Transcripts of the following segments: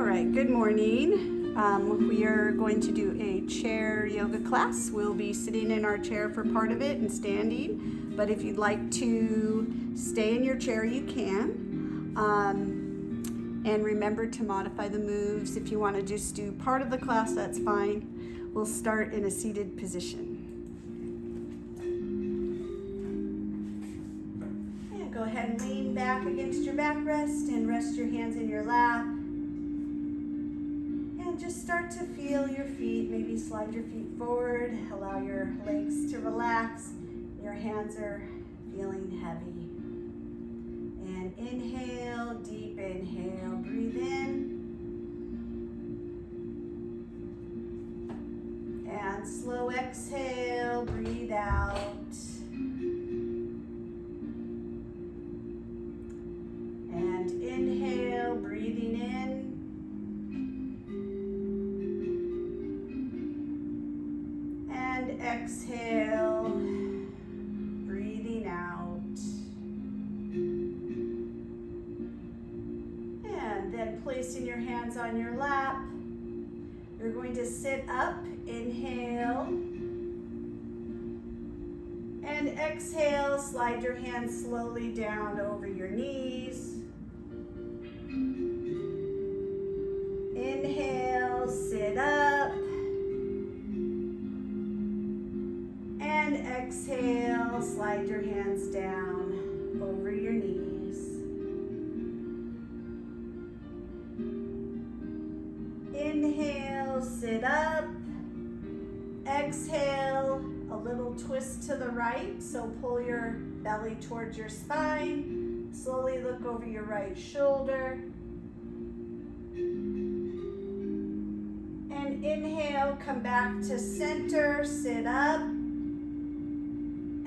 right, good morning. We are going to do a chair yoga class. We'll be sitting in our chair for part of it and standing, but if you'd like to stay in your chair, you can. And remember to modify the moves. If you want to just do part of the class, that's fine. We'll start in a seated position. And go ahead and lean back against your backrest and rest your hands in your lap. Just start to feel your feet, maybe slide your feet forward, allow your legs to relax, your hands are feeling heavy. And inhale, deep inhale, breathe in. And slow exhale, breathe out. And inhale, breathing in. Exhale, breathing out. And then placing your hands on your lap, you're going to sit up, inhale. And exhale, slide your hands slowly down over your knees. Inhale, sit up. And exhale, slide your hands down over your knees. Inhale, sit up. Exhale, a little twist to the right, so pull your belly towards your spine. Slowly look over your right shoulder. And inhale, come back to center, sit up.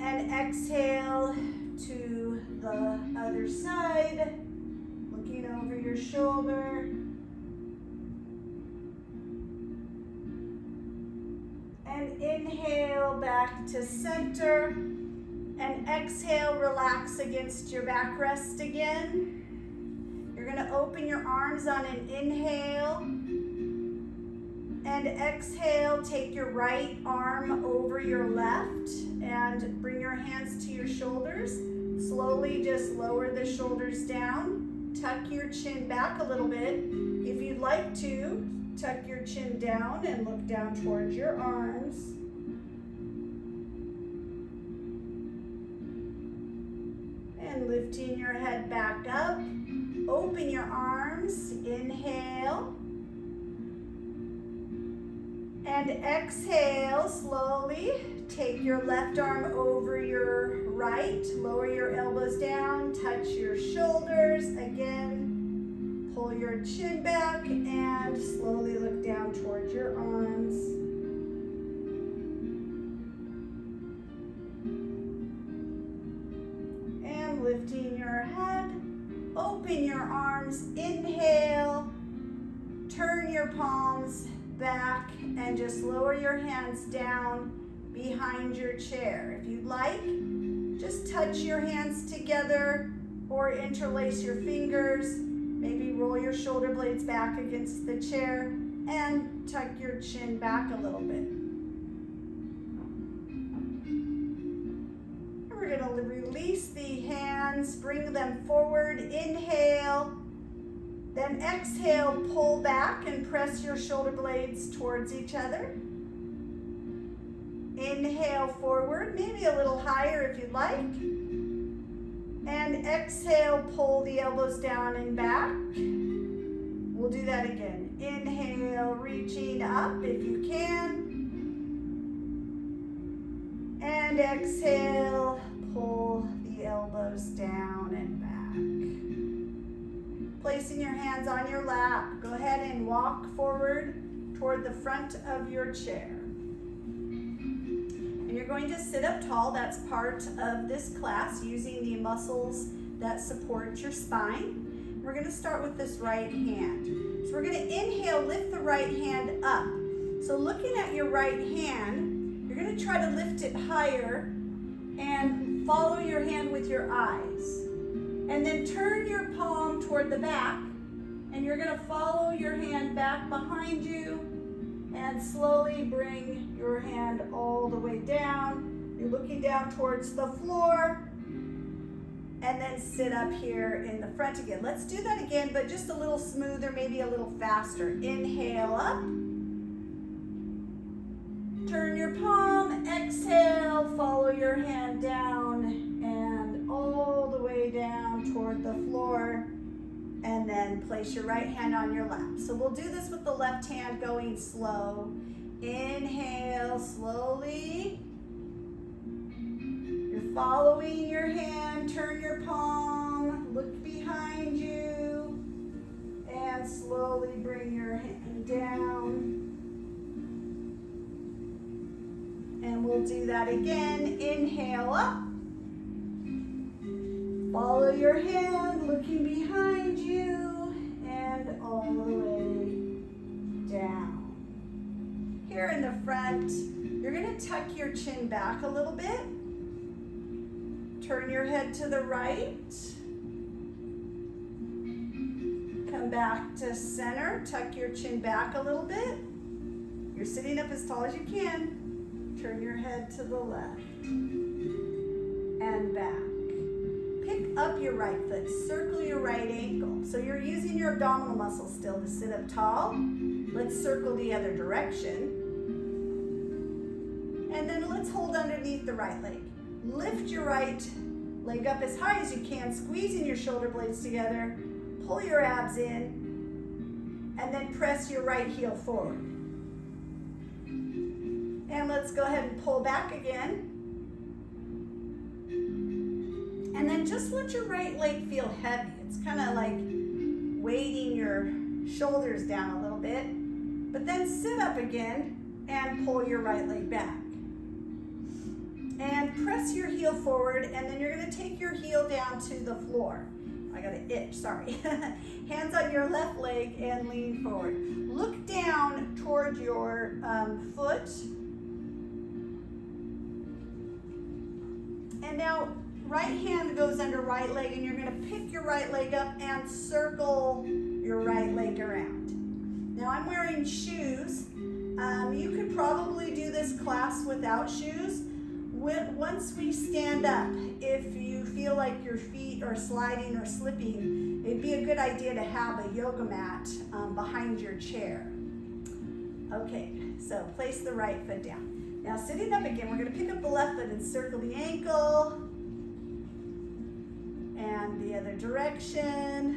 And exhale to the other side, looking over your shoulder. And inhale back to center. And exhale, relax against your backrest again. You're going to open your arms on an inhale. And exhale, take your right arm over your left and bring your hands to your shoulders. Slowly just lower the shoulders down. Tuck your chin back a little bit. If you'd like to, tuck your chin down and look down towards your arms. And lifting your head back up. Open your arms. Inhale. And exhale, slowly take your left arm over your right, lower your elbows down, touch your shoulders, again, pull your chin back and slowly look down towards your arms. And lifting your head, open your arms, inhale, turn your palms back and just lower your hands down behind your chair. If you'd like, just touch your hands together or interlace your fingers. Maybe roll your shoulder blades back against the chair and tuck your chin back a little bit. And we're going to release the hands, bring them forward, inhale. Then exhale, pull back and press your shoulder blades towards each other. Inhale forward, maybe a little higher if you'd like. And exhale, pull the elbows down and back. We'll do that again. Inhale, reaching up if you can. And exhale, pull the elbows down and back. Placing your hands on your lap, go ahead and walk forward toward the front of your chair. And you're going to sit up tall. That's part of this class, using the muscles that support your spine. We're going to start with this right hand. So we're going to inhale, lift the right hand up. So looking at your right hand, you're going to try to lift it higher and follow your hand with your eyes. And then turn your palm toward the back, and you're going to follow your hand back behind you, and slowly bring your hand all the way down. You're looking down towards the floor, and then sit up here in the front again. Let's do that again, but just a little smoother, maybe a little faster. Inhale up. Turn your palm, exhale, follow your hand down and all the way down toward the floor, and then place your right hand on your lap. So we'll do this with the left hand going slow. Inhale slowly. You're following your hand, turn your palm, look behind you, and slowly bring your hand down. And we'll do that again. Inhale up. Follow your hand, looking behind you, and all the way down. Here in the front, you're going to tuck your chin back a little bit. Turn your head to the right. Come back to center. Tuck your chin back a little bit. You're sitting up as tall as you can. Turn your head to the left and back. Pick up your right foot, circle your right ankle. So you're using your abdominal muscles still to sit up tall. Let's circle the other direction. And then let's hold underneath the right leg. Lift your right leg up as high as you can, squeezing your shoulder blades together. Pull your abs in, and then press your right heel forward. And let's go ahead and pull back again. And then just let your right leg feel heavy. It's kind of like weighting your shoulders down a little bit. But then sit up again and pull your right leg back. And press your heel forward, and then you're going to take your heel down to the floor. I got an itch, sorry. Hands on your left leg and lean forward. Look down toward your foot. And now right hand goes under right leg, and you're going to pick your right leg up and circle your right leg around. Now I'm wearing shoes. You could probably do this class without shoes. Once we stand up, if you feel like your feet are sliding or slipping, it'd be a good idea to have a yoga mat behind your chair. Okay, so place the right foot down. Now sitting up again, we're going to pick up the left foot and circle the ankle. And the other direction.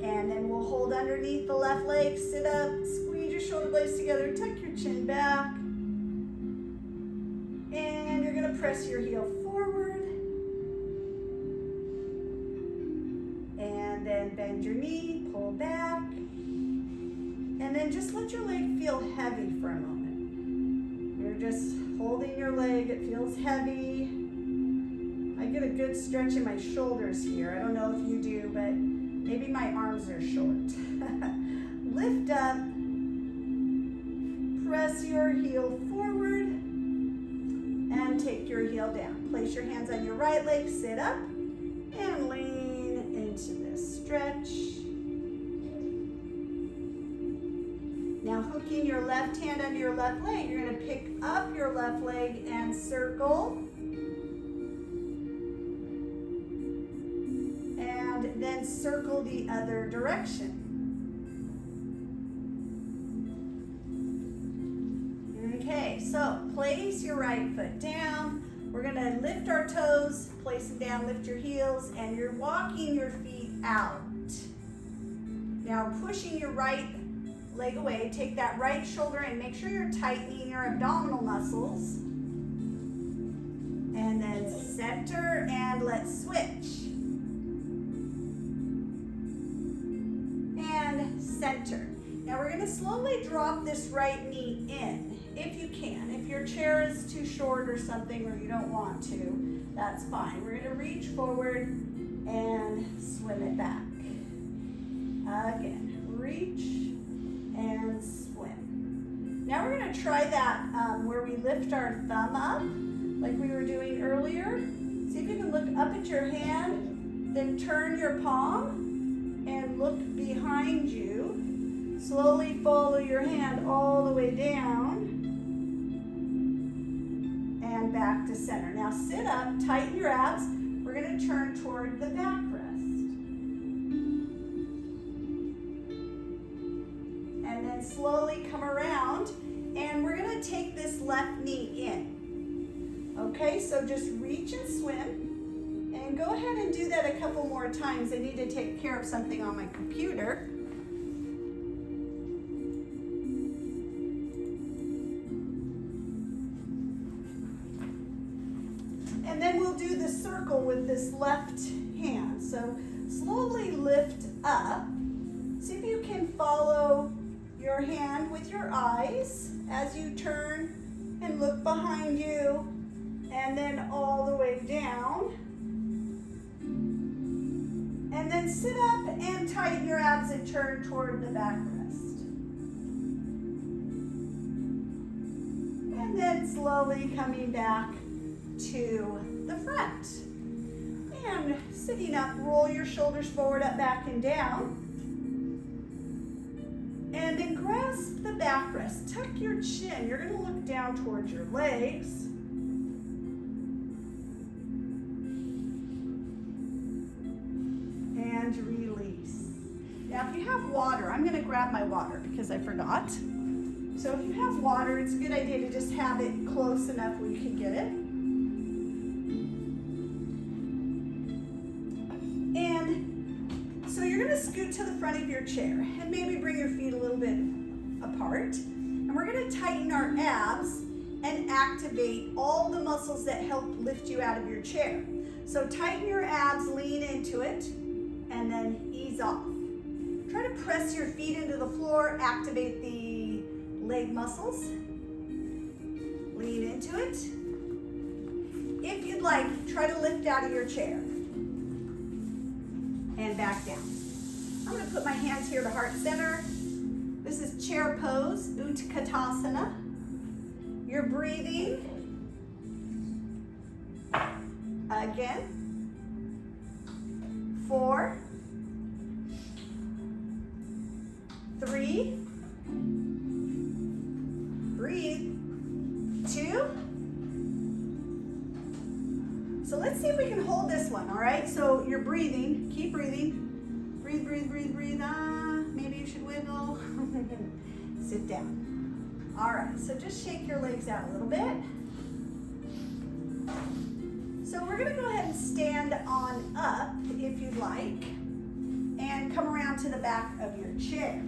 And then we'll hold underneath the left leg, sit up, squeeze your shoulder blades together, tuck your chin back. And you're going to press your heel forward. And then bend your knee, pull back. And then just let your leg feel heavy for a moment. You're just holding your leg, it feels heavy. I get a good stretch in my shoulders here. I don't know if you do, but maybe my arms are short. Lift up, press your heel forward, and take your heel down. Place your hands on your right leg, sit up, and lean into this stretch. Now hooking your left hand under your left leg, you're going to pick up your left leg and circle. And then circle the other direction. Okay, so place your right foot down. We're going to lift our toes, place them down, lift your heels, and you're walking your feet out. Now pushing your right leg away, take that right shoulder and make sure you're tightening your abdominal muscles. And then center and let's switch. And center. Now we're going to slowly drop this right knee in, if you can. If your chair is too short or something, or you don't want to, that's fine. We're going to reach forward and swim it back. Again, reach and swim. Now we're going to try that where we lift our thumb up like we were doing earlier. See if you can look up at your hand, then turn your palm and and look behind you. Slowly follow your hand all the way down and back to center. Now sit up, tighten your abs. We're going to turn toward the backrest. And then slowly come around, and we're going to take this left knee in. Okay, so just reach and swim. And go ahead and do that a couple more times. I need to take care of something on my computer. And then we'll do the circle with this left hand. So slowly lift up. See if you can follow your hand with your eyes as you turn and look behind you, and then all the way down. And then sit up and tighten your abs and turn toward the backrest. And then slowly coming back to the front. And sitting up, roll your shoulders forward, up, back, and down. And then grasp the backrest. Tuck your chin. You're going to look down towards your legs. And release. Now if you have water, I'm going to grab my water because I forgot. So if you have water, it's a good idea to just have it close enough where you can get it. And so you're going to scoot to the front of your chair and maybe bring your feet a little bit apart. And we're going to tighten our abs and activate all the muscles that help lift you out of your chair. So tighten your abs, lean into it, and then ease off. Try to press your feet into the floor, activate the leg muscles. Lean into it. If you'd like, try to lift out of your chair. And back down. I'm going to put my hands here to heart center. This is chair pose, Utkatasana. You're breathing. Again. 4, 3, breathe, 2. So let's see if we can hold this one, all right? So you're breathing, keep breathing. Breathe, breathe, breathe, breathe. Maybe you should wiggle. Sit down. All right, so just shake your legs out a little bit. So we're going to go ahead and stand on up, if you'd like, and come around to the back of your chair.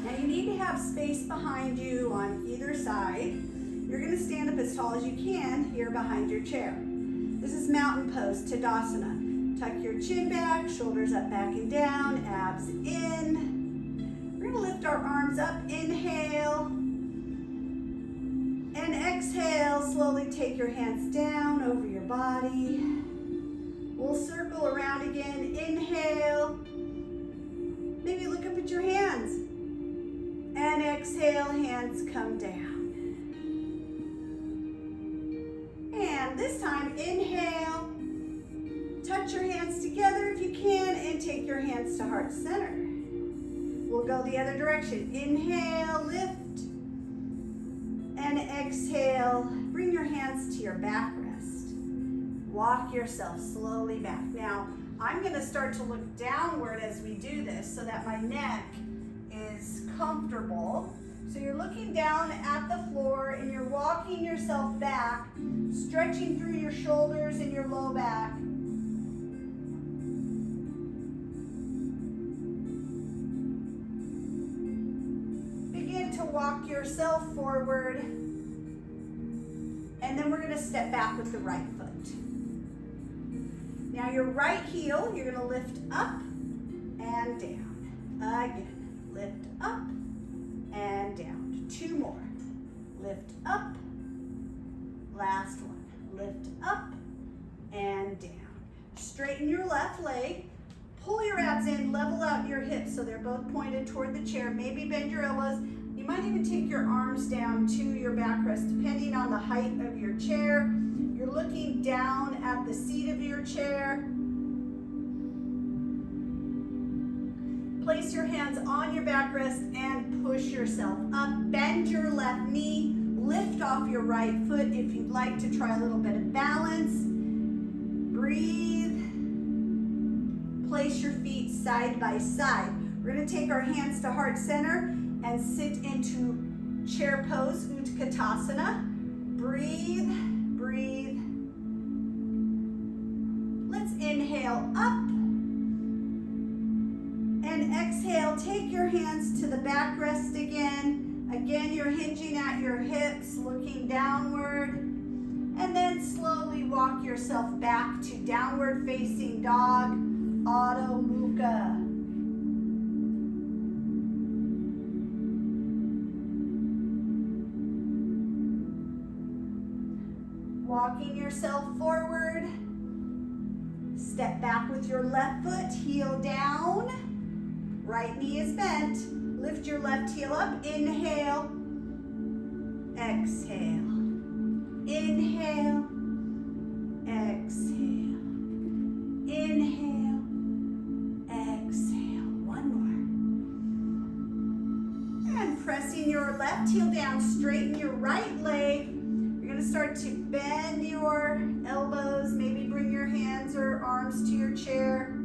Now you need to have space behind you on either side. You're going to stand up as tall as you can here behind your chair. This is mountain pose, Tadasana. Tuck your chin back, shoulders up, back, and down, abs in. We're going to lift our arms up, inhale. And exhale, slowly take your hands down over your body. We'll circle around again. Inhale. Maybe look up at your hands. And exhale, hands come down. And this time, inhale. Touch your hands together if you can, and take your hands to heart center. We'll go the other direction. Inhale, lift. And exhale, bring your hands to your backrest. Walk yourself slowly back. Now, I'm going to start to look downward as we do this so that my neck is comfortable. So you're looking down at the floor and you're walking yourself back, stretching through your shoulders and your low back. Begin to walk yourself forward, and then we're going to step back with the right foot. Now your right heel, you're going to lift up and down. Again, lift up and down. 2 more. Lift up. Last one. Lift up and down. Straighten your left leg. Pull your abs in, level out your hips so they're both pointed toward the chair. Maybe bend your elbows. You might even take your arms down to your backrest, depending on the height of your chair. You're looking down at the seat of your chair. Place your hands on your backrest and push yourself up. Bend your left knee. Lift off your right foot if you'd like to try a little bit of balance. Breathe. Place your feet side by side. We're going to take our hands to heart center and sit into chair pose, Utkatasana. Breathe, breathe. Let's inhale up. And exhale, take your hands to the backrest again. Again, you're hinging at your hips, looking downward. And then slowly walk yourself back to downward facing dog, Adho Mukha. Walking yourself forward. Step back with your left foot, heel down. Right knee is bent. Lift your left heel up. Inhale. Exhale. Inhale. Exhale. Inhale. Exhale. One more. And pressing your left heel down, straighten your right leg. You're going to start to bend your elbows. Maybe bring your hands or arms to your chair.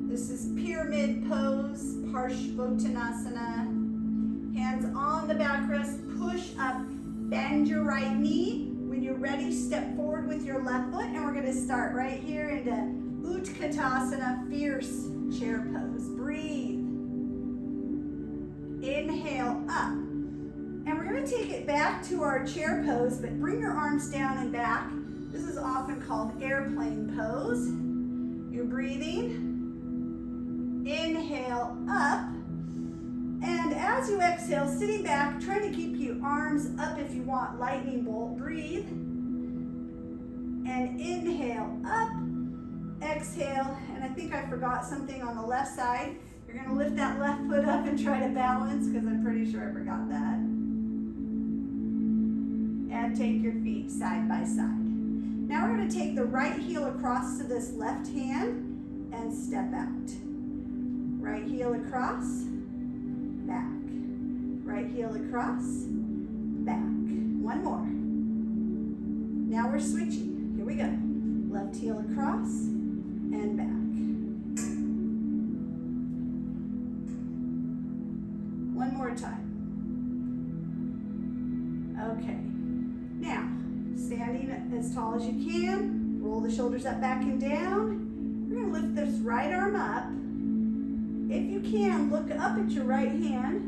This is pyramid pose, Parshvottanasana. Hands on the backrest, push up, bend your right knee. When you're ready, step forward with your left foot, and we're going to start right here into Utkatasana, fierce chair pose. Breathe. Inhale up. And we're going to take it back to our chair pose, but bring your arms down and back. This is often called airplane pose. You're breathing. Inhale up, and as you exhale, sitting back, trying to keep your arms up if you want, lightning bolt. Breathe, and inhale up, exhale, and I think I forgot something on the left side. You're going to lift that left foot up and try to balance, because I'm pretty sure I forgot that. And take your feet side by side. Now we're going to take the right heel across to this left hand and step out. Right heel across, back. Right heel across, back. One more. Now we're switching. Here we go. Left heel across and back. One more time. Okay. Now, standing as tall as you can. Roll the shoulders up, back, and down. We're going to lift this right arm up. If you can, look up at your right hand,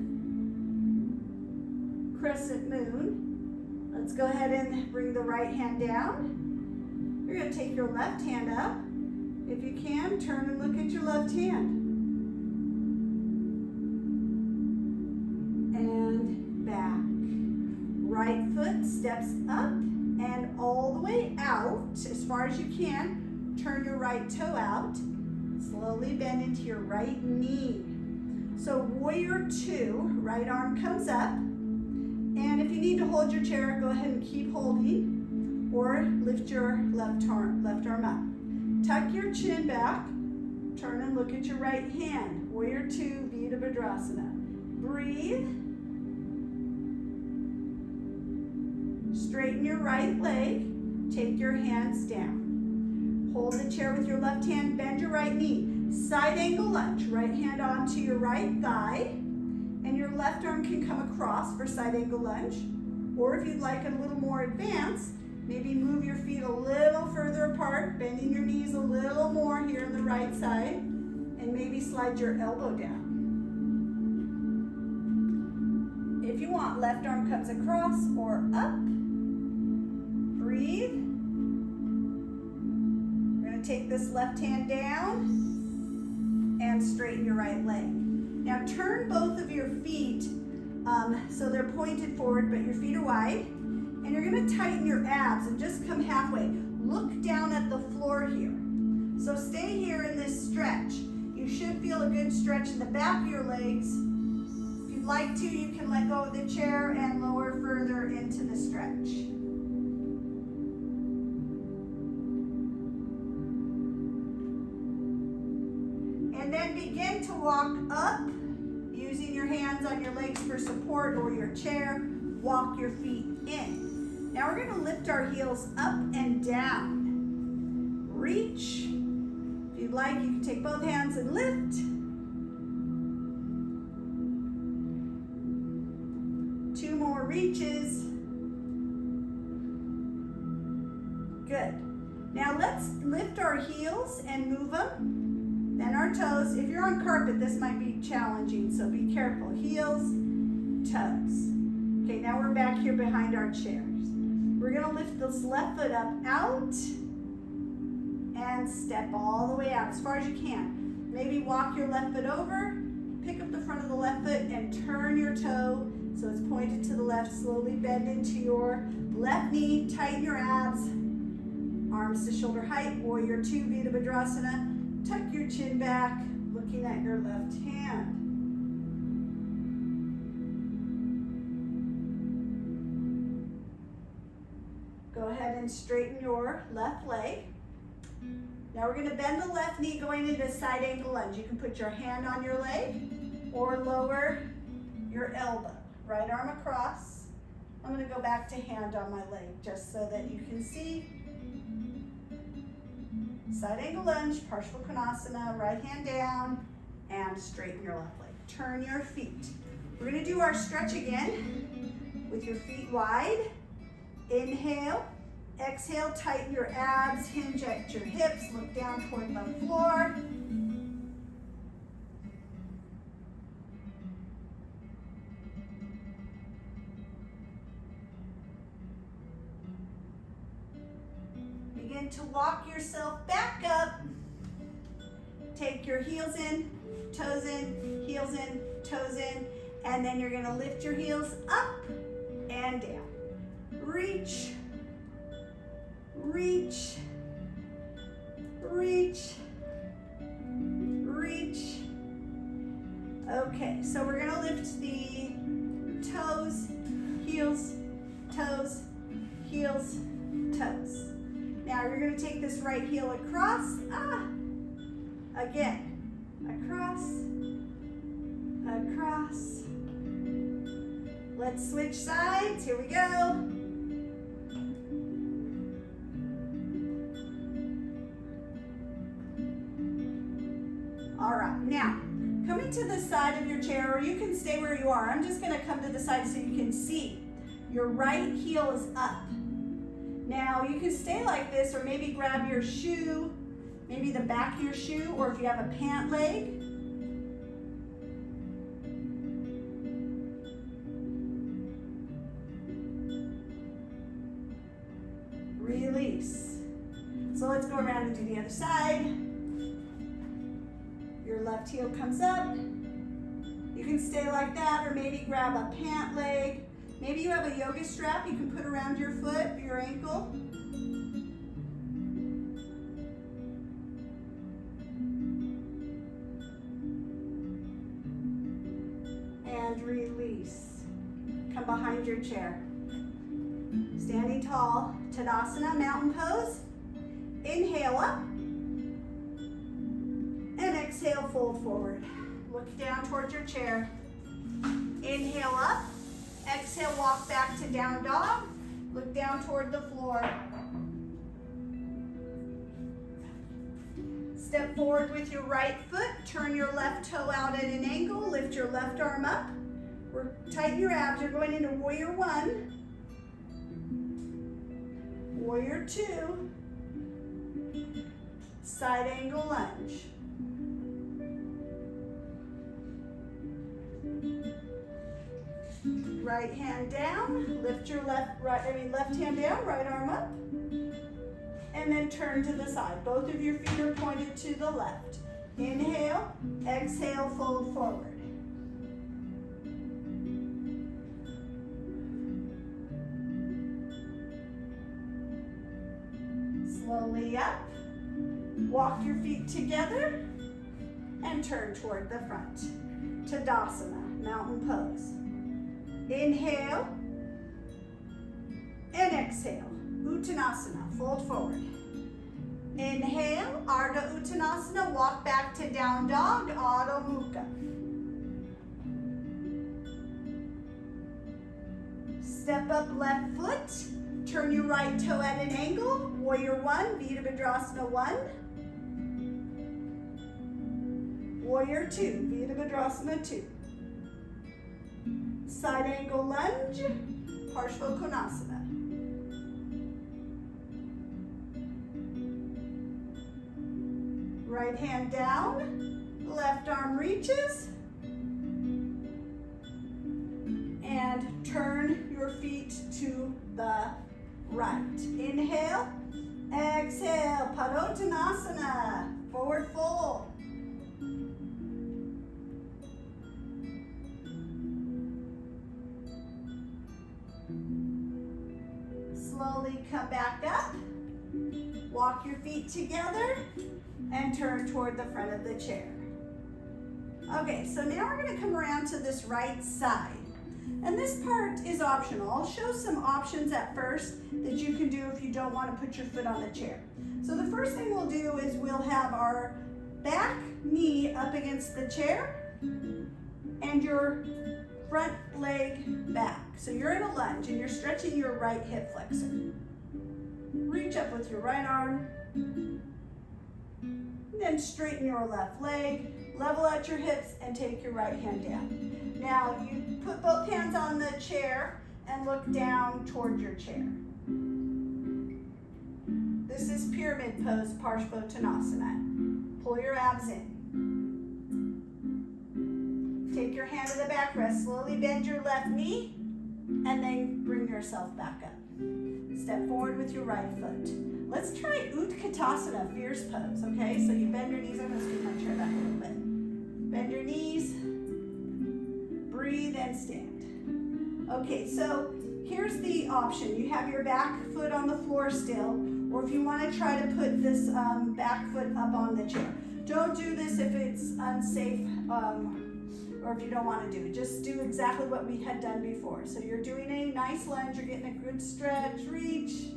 crescent moon. Let's go ahead and bring the right hand down. You're going to take your left hand up. If you can, turn and look at your left hand. And back. Right foot steps up and all the way out as far as you can. Turn your right toe out. Slowly bend into your right knee. So warrior two, right arm comes up. And if you need to hold your chair, go ahead and keep holding. Or lift your left arm up. Tuck your chin back. Turn and look at your right hand. Warrior two, Virabhadrasana. Breathe. Straighten your right leg. Take your hands down. Hold the chair with your left hand, bend your right knee. Side angle lunge, right hand onto your right thigh, and your left arm can come across for side angle lunge. Or if you'd like a little more advanced, maybe move your feet a little further apart, bending your knees a little more here on the right side, and maybe slide your elbow down. If you want, left arm comes across or up. Breathe. Take this left hand down and straighten your right leg. Now turn both of your feet so they're pointed forward, but your feet are wide. And you're going to tighten your abs and just come halfway. Look down at the floor here. So stay here in this stretch. You should feel a good stretch in the back of your legs. If you'd like to, you can let go of the chair and lower further into the stretch. then begin to walk up, using your hands on your legs for support or your chair. Walk your feet in. Now we're going to lift our heels up and down. Reach. If you'd like, you can take both hands and lift. 2 more reaches. Good. Now let's lift our heels and move them. Then our toes. If you're on carpet, this might be challenging, so be careful. Heels, toes. Okay, now we're back here behind our chairs. We're going to lift this left foot up, out, and step all the way out as far as you can. Maybe walk your left foot over, pick up the front of the left foot, and turn your toe so it's pointed to the left. Slowly bend into your left knee, tighten your abs, arms to shoulder height, warrior 2, Virabhadrasana. Tuck your chin back, looking at your left hand. Go ahead and straighten your left leg. Now we're going to bend the left knee going into side angle lunge. You can put your hand on your leg or lower your elbow. Right arm across. I'm going to go back to hand on my leg just so that you can see. Side angle lunge, Parshvakonasana, right hand down, and straighten your left leg. Turn your feet. We're going to do our stretch again with your feet wide. Inhale, exhale, tighten your abs, hinge at your hips, look down toward the floor. Begin to walk yourself back up. Take your heels in, toes in, heels in, toes in, and then you're going to lift your heels up and down. Reach, reach, reach, reach. Okay, so we're going to lift the toes, heels, toes, heels, toes. Now you're going to take this right heel across, again, across, across. Let's switch sides, here we go. All right, now, coming to the side of your chair, or you can stay where you are. I'm just gonna come to the side so you can see. Your right heel is up. Now, you can stay like this, or maybe grab your shoe, maybe the back of your shoe, or if you have a pant leg. Release. So let's go around and do the other side. Your left heel comes up. You can stay like that, or maybe grab a pant leg. Maybe you have a yoga strap you can put around your foot, your ankle. And release. Come behind your chair. Standing tall, Tadasana, mountain pose. Inhale up. And exhale, fold forward. Look down towards your chair. Inhale up. Exhale, walk back to down dog. Look down toward the floor. Step forward with your right foot. Turn your left toe out at an angle. Lift your left arm up. Tighten your abs. You're going into warrior 1. Warrior 2. Side angle lunge. Right hand down, lift your left hand down, right arm up, and then turn to the side. Both of your feet are pointed to the left. Inhale, exhale, fold forward. Slowly up, walk your feet together, and turn toward the front. Tadasana, mountain pose. Inhale and exhale. Uttanasana, fold forward. Inhale, Ardha Uttanasana, walk back to down dog, Adho Mukha. Step up left foot, turn your right toe at an angle, Warrior One, Virabhadrasana 1. Warrior Two, Virabhadrasana 2. Side angle lunge, Parshvakonasana. Right hand down, left arm reaches, and turn your feet to the right. Inhale, exhale, Padottanasana, forward fold. Slowly come back up, walk your feet together, and turn toward the front of the chair. Okay, so now we're going to come around to this right side. And this part is optional. I'll show some options at first that you can do if you don't want to put your foot on the chair. So the first thing we'll do is we'll have our back knee up against the chair and your front leg back. So you're in a lunge and you're stretching your right hip flexor. Reach up with your right arm. Then straighten your left leg, level out your hips, and take your right hand down. Now you put both hands on the chair and look down toward your chair. This is pyramid pose, Parshvottanasana. Pull your abs in. Take your hand to the backrest, slowly bend your left knee, and then bring yourself back up. Step forward with your right foot. Let's try Utkatasana, fierce pose, okay? So you bend your knees. I'm going to scoot my chair back a little bit. Bend your knees, breathe and stand. Okay, so here's the option. You have your back foot on the floor still, or if you want to try to put this back foot up on the chair. Don't do this if it's unsafe or if you don't want to do it. Just do exactly what we had done before. So you're doing a nice lunge, you're getting a good stretch, reach.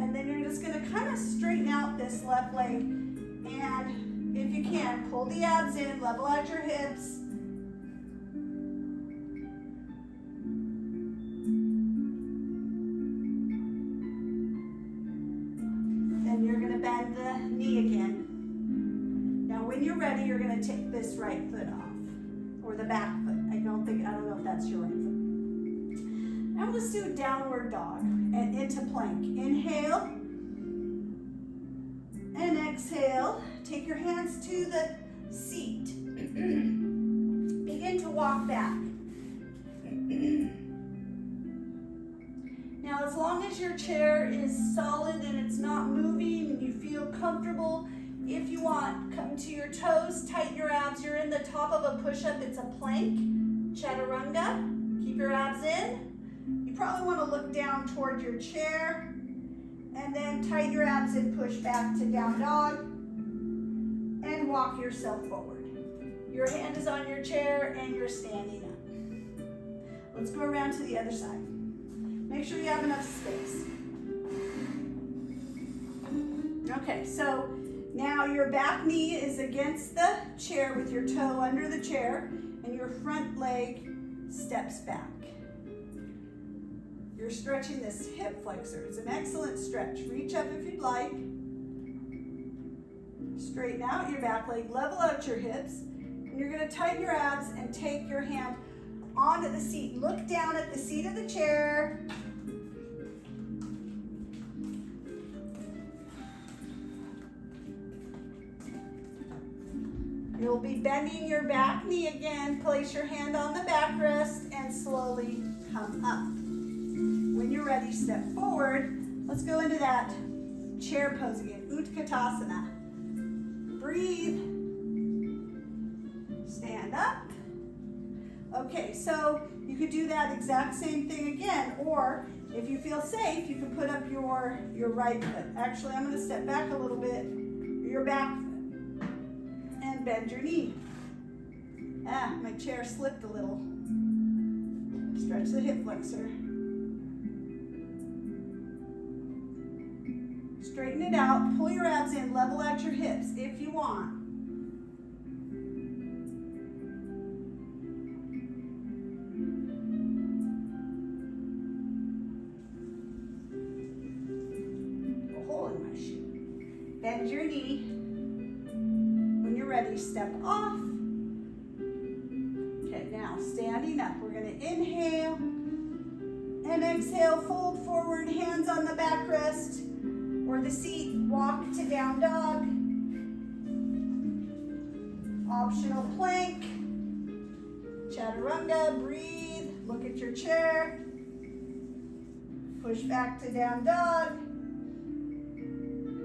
And then you're just going to kind of straighten out this left leg. And if you can, pull the abs in, level out your hips. Then you're going to bend the knee again. Now when you're ready, you're going to take this right foot off, or the back foot. I don't know if that's your right foot. Now let's do a downward dog and into plank. Inhale and exhale. Take your hands to the seat. Begin to walk back. Now as long as your chair is solid and it's not moving and you feel comfortable, if you want, come to your toes, tighten your abs. You're in the top of a push-up. It's a plank, chaturanga. Keep your abs in. You probably want to look down toward your chair and then tighten your abs and push back to down dog and walk yourself forward. Your hand is on your chair and you're standing up. Let's go around to the other side. Make sure you have enough space. Okay, so now your back knee is against the chair with your toe under the chair and your front leg steps back. You're stretching this hip flexor. It's an excellent stretch. Reach up if you'd like. Straighten out your back leg, level out your hips, and you're going to tighten your abs and take your hand onto the seat. Look down at the seat of the chair. You'll be bending your back knee again. Place your hand on the backrest and slowly come up. When you're ready, step forward. Let's go into that chair pose again, Utkatasana. Breathe. Stand up. Okay, so you could do that exact same thing again, or if you feel safe, you can put up your right foot. Actually, I'm going to step back a little bit, your back foot, and bend your knee. My chair slipped a little. Stretch the hip flexor. Straighten it out, pull your abs in, level out your hips if you want. A hole in my shoe. Bend your knee. When you're ready, step off. Okay, now standing up. We're going to inhale and exhale, fold forward, hands on the backrest or the seat, walk to down dog. Optional plank, chaturanga, breathe, look at your chair, push back to down dog,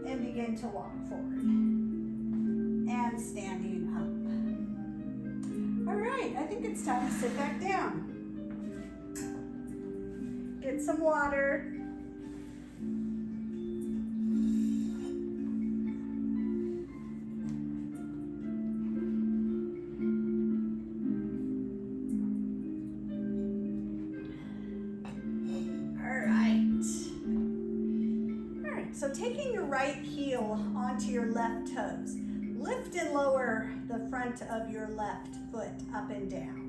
and begin to walk forward. And standing up. All right, I think it's time to sit back down. Get some water. So taking your right heel onto your left toes, lift and lower the front of your left foot up and down.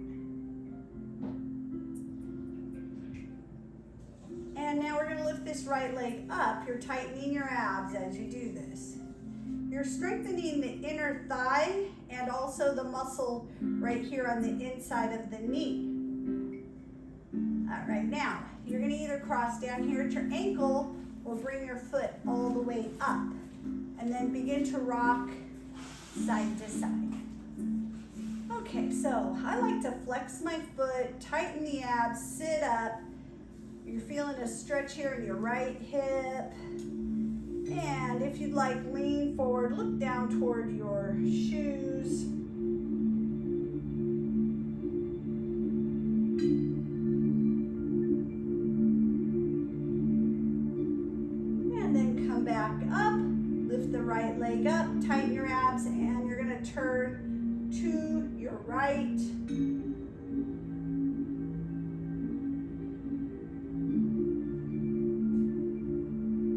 And now we're going to lift this right leg up. You're tightening your abs as you do this. You're strengthening the inner thigh and also the muscle right here on the inside of the knee. All right, now you're going to either cross down here at your ankle or bring your foot all the way up and then begin to rock side to side. Okay, so I like to flex my foot, tighten the abs, sit up. You're feeling a stretch here in your right hip. And if you'd like, lean forward, look down toward your shoes. Back up, lift the right leg up, tighten your abs, and you're going to turn to your right.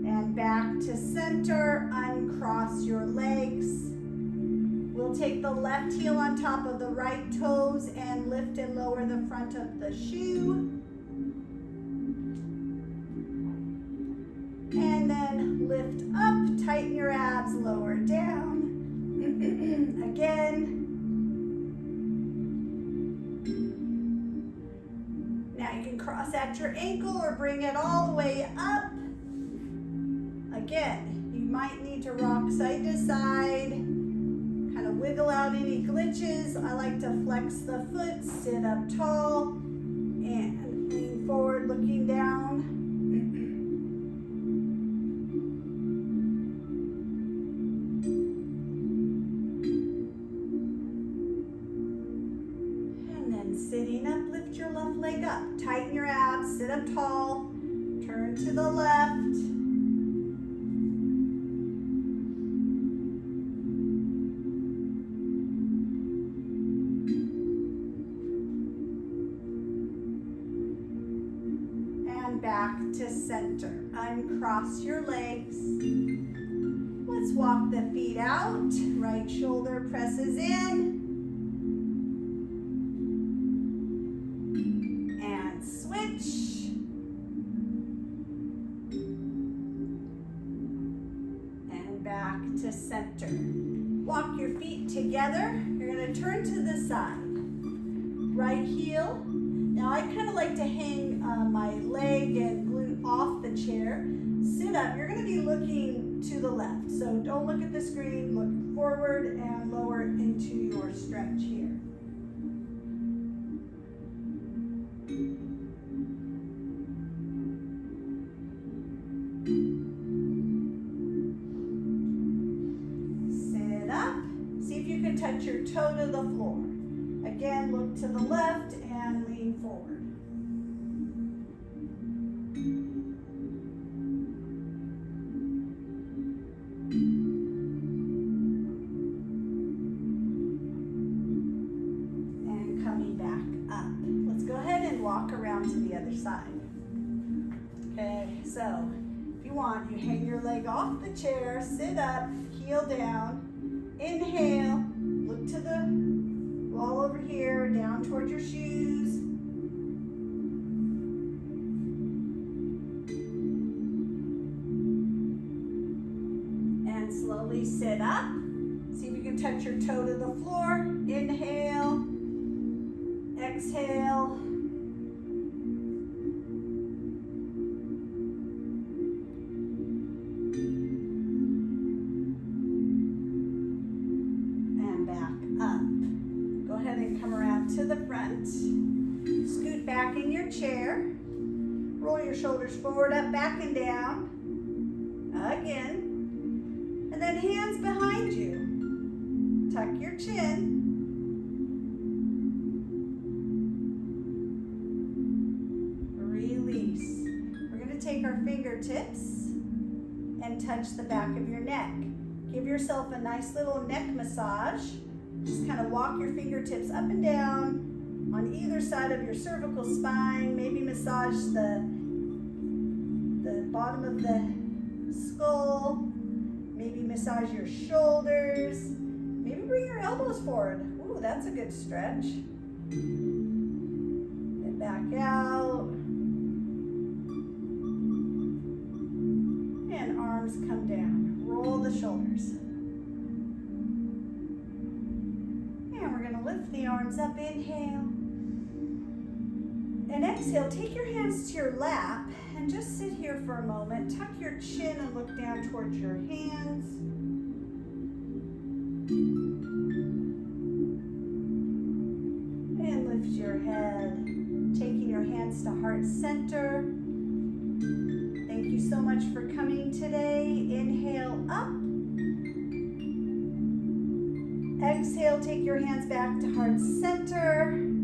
And back to center, uncross your legs. We'll take the left heel on top of the right toes and lift and lower the front of the shoe. And then lift up, tighten your abs, lower down. Again. Now you can cross at your ankle or bring it all the way up. Again, you might need to rock side to side, kind of wiggle out any glitches. I like to flex the foot, sit up tall, and lean forward, looking down. Sitting up, lift your left leg up. Tighten your abs, sit up tall, turn to the left. And back to center. Uncross your legs. Let's walk the feet out. Right shoulder presses in. To center. Walk your feet together. You're going to turn to the side. Right heel. Now I kind of like to hang my leg and glute off the chair. Sit up. You're going to be looking to the left. So don't look at the screen. Look forward and lower into your stretch here. Touch your toe to the floor. Again, look to the left and lean forward. And coming back up. Let's go ahead and walk around to the other side. Okay, so if you want, you hang your leg coming off the chair, sit up, heel down. Inhale, look to the wall over here, down towards your shoes. And slowly sit up. See if you can touch your toe to the floor. Inhale, exhale. To the front. Scoot back in your chair. Roll your shoulders forward, up, back, and down. Again. And then hands behind you. Tuck your chin. Release. We're going to take our fingertips and touch the back of your neck. Give yourself a nice little neck massage. Just kind of walk your fingertips up and down on either side of your cervical spine. Maybe massage the bottom of the skull. Maybe massage your shoulders. Maybe bring your elbows forward. Ooh, that's a good stretch. And back out. And arms come down. Roll the shoulders. Lift the arms up, inhale. And exhale, take your hands to your lap and just sit here for a moment. Tuck your chin and look down towards your hands. And lift your head, taking your hands to heart center. Thank you so much for coming today. Inhale up. Exhale, take your hands back to heart center.